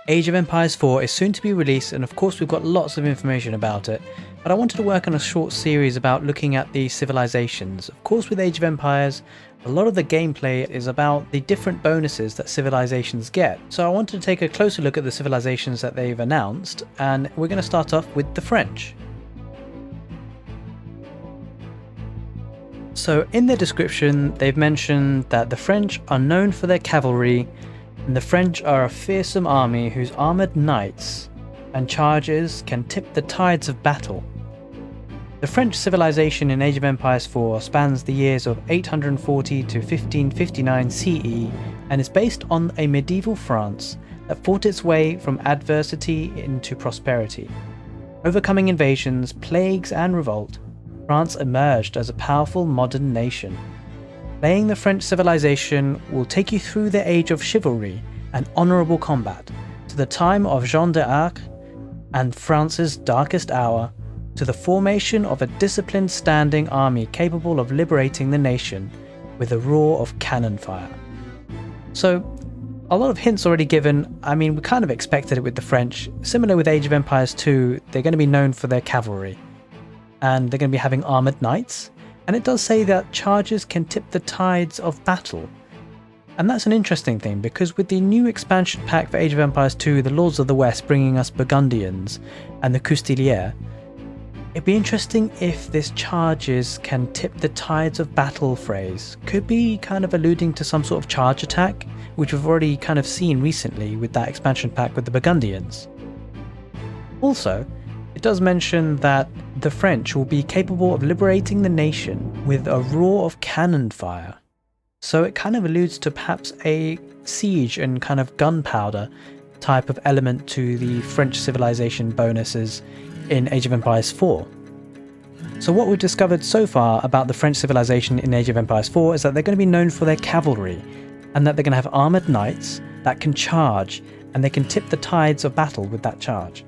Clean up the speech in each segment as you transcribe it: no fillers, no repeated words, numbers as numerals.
Age of Empires 4 is soon to be released, and of course we've got lots of information about it, but I wanted to work on a short series about looking at the civilizations. Of course, with Age of Empires, a lot of the gameplay is about the different bonuses that civilizations get. So I wanted to take a closer look at the civilizations that they've announced, and we're going to start off with the French. So in their description, they've mentioned that the French are known for their cavalry, and the French are a fearsome army whose armoured knights and chargers can tip the tides of battle. The French civilization in Age of Empires 4 spans the years of 840 to 1559 CE and is based on a medieval France that fought its way from adversity into prosperity. Overcoming invasions, plagues and revolt, France emerged as a powerful modern nation. Playing the French civilization will take you through the age of chivalry and honourable combat, to the time of Jeanne d'Arc and France's darkest hour, to the formation of a disciplined standing army capable of liberating the nation with a roar of cannon fire. So, a lot of hints already given. I mean, we kind of expected it with the French. Similar with Age of Empires 2, they're going to be known for their cavalry, and they're going to be having armoured knights. And it does say that chargers can tip the tides of battle. And that's an interesting thing, because with the new expansion pack for Age of Empires 2, the Lords of the West bringing us Burgundians and the Custilier, it'd be interesting if this chargers can tip the tides of battle phrase could be kind of alluding to some sort of charge attack, which we've already kind of seen recently with that expansion pack with the Burgundians. Also, it does mention that the French will be capable of liberating the nation with a roar of cannon fire. So it kind of alludes to perhaps a siege and kind of gunpowder type of element to the French civilization bonuses in Age of Empires 4. So what we've discovered so far about the French civilization in Age of Empires 4 is that they're going to be known for their cavalry, and that they're going to have armoured knights that can charge, and they can tip the tides of battle with that charge.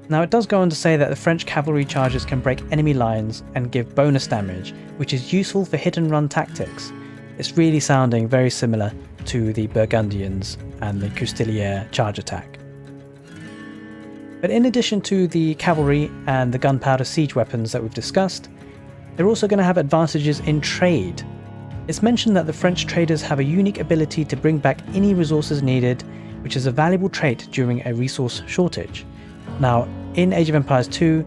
Now it does go on to say that the French cavalry charges can break enemy lines and give bonus damage, which is useful for hit and run tactics. It's really sounding very similar to the Burgundians and the Custilier charge attack. But in addition to the cavalry and the gunpowder siege weapons that we've discussed, they're also going to have advantages in trade. It's mentioned that the French traders have a unique ability to bring back any resources needed, which is a valuable trait during a resource shortage. Now, in Age of Empires 2,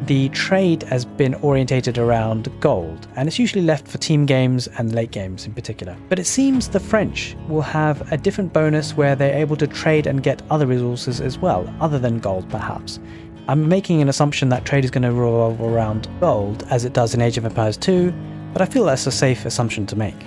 the trade has been orientated around gold, and it's usually left for team games and late games in particular. But it seems the French will have a different bonus where they're able to trade and get other resources as well, other than gold perhaps. I'm making an assumption that trade is going to revolve around gold as it does in Age of Empires 2, but I feel that's a safe assumption to make.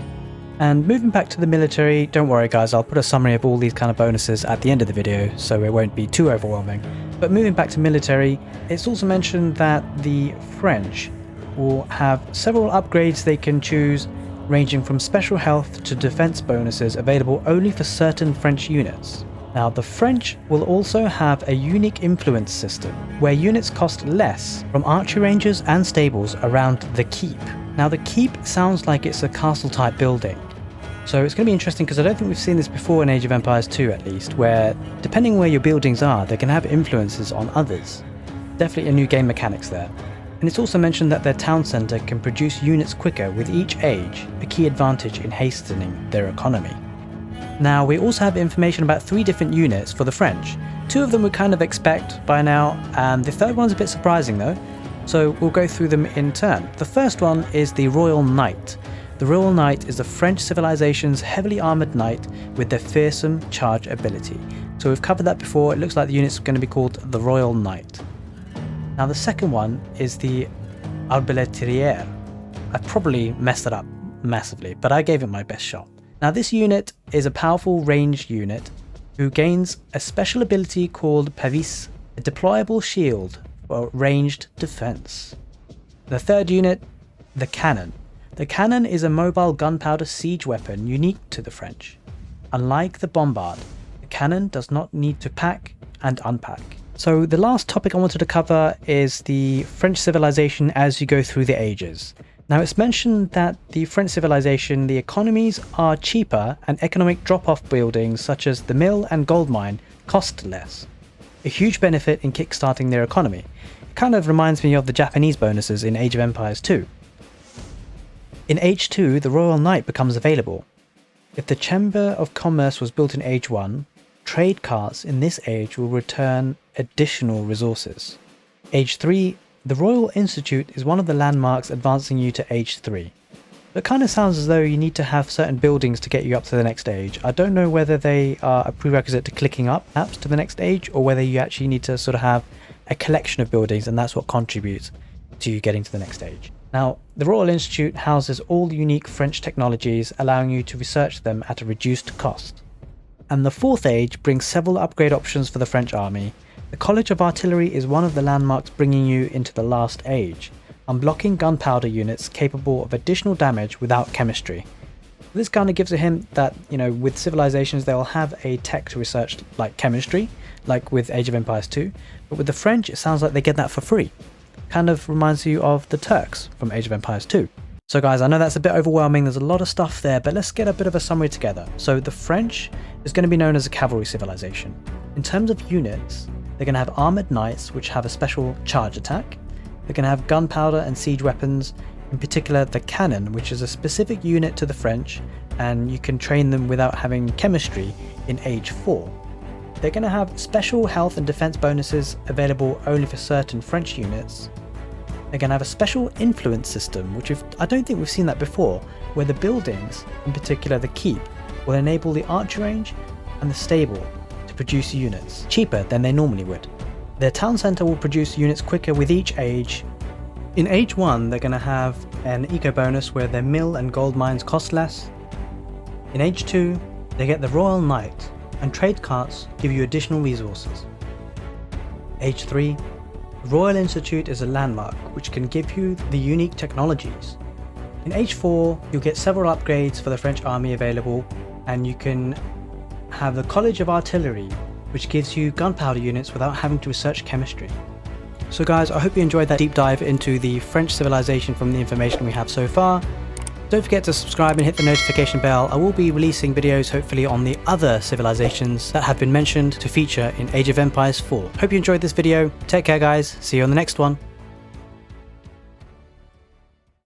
And moving back to the military, don't worry guys, I'll put a summary of all these kind of bonuses at the end of the video, so it won't be too overwhelming. But moving back to military, it's also mentioned that the French will have several upgrades they can choose, ranging from special health to defense bonuses available only for certain French units. Now the French will also have a unique influence system, where units cost less from archery ranges and stables around the keep. Now the keep sounds like it's a castle type building. So it's going to be interesting because I don't think we've seen this before in Age of Empires 2 at least, where depending where your buildings are, they can have influences on others. Definitely a new game mechanics there. And it's also mentioned that their town centre can produce units quicker with each age, a key advantage in hastening their economy. Now we also have information about 3 different units for the French. 2 of them we kind of expect by now, and the third one's a bit surprising though, so we'll go through them in turn. The first one is the Royal Knight. The Royal Knight is the French civilization's heavily armoured knight with their fearsome charge ability. So we've covered that before. It looks like the unit's going to be called the Royal Knight. Now the second one is the Arbaletrier. I probably messed it up massively, but I gave it my best shot. Now this unit is a powerful ranged unit who gains a special ability called Pavis, a deployable shield for ranged defense. The third unit, the Cannon. The cannon is a mobile gunpowder siege weapon unique to the French. Unlike the bombard, the cannon does not need to pack and unpack. So the last topic I wanted to cover is the French civilization as you go through the ages. Now it's mentioned that the French civilization, the economies are cheaper and economic drop-off buildings such as the mill and gold mine cost less. A huge benefit in kickstarting their economy. It kind of reminds me of the Japanese bonuses in Age of Empires 2. In Age 2, the Royal Knight becomes available. If the Chamber of Commerce was built in Age 1, trade carts in this age will return additional resources. Age 3, the Royal Institute is one of the landmarks advancing you to Age 3. It kind of sounds as though you need to have certain buildings to get you up to the next stage. I don't know whether they are a prerequisite to clicking up perhaps to the next stage, or whether you actually need to sort of have a collection of buildings and that's what contributes to you getting to the next stage. Now, the Royal Institute houses all unique French technologies, allowing you to research them at a reduced cost. And the fourth age brings several upgrade options for the French army. The College of Artillery is one of the landmarks bringing you into the last age, unblocking gunpowder units capable of additional damage without chemistry. This kind of gives a hint that, with Civilisations they'll have a tech to research like chemistry, like with Age of Empires 2, but with the French it sounds like they get that for free. Kind of reminds you of the Turks from Age of Empires 2. So guys, I know that's a bit overwhelming, there's a lot of stuff there, but let's get a bit of a summary together. So the French is going to be known as a cavalry civilization. In terms of units, they're going to have armoured knights which have a special charge attack. They're going to have gunpowder and siege weapons, in particular the cannon, which is a specific unit to the French, and you can train them without having chemistry in Age 4. They're going to have special health and defense bonuses available only for certain French units. They're going to have a special influence system, which I don't think we've seen that before, where the buildings, in particular the keep, will enable the archer range and the stable to produce units cheaper than they normally would. Their town centre will produce units quicker with each age. In Age 1 they're going to have an eco bonus where their mill and gold mines cost less. In Age 2 they get the Royal Knight, and trade carts give you additional resources. Age 3, the Royal Institute is a landmark which can give you the unique technologies. In Age 4 you'll get several upgrades for the French army available, and you can have the College of Artillery, which gives you gunpowder units without having to research chemistry. So guys, I hope you enjoyed that deep dive into the French civilization from the information we have so far. Don't forget to subscribe and hit the notification bell. I will be releasing videos hopefully on the other civilizations that have been mentioned to feature in Age of Empires 4. Hope you enjoyed this video. Take care guys, see you on the next one.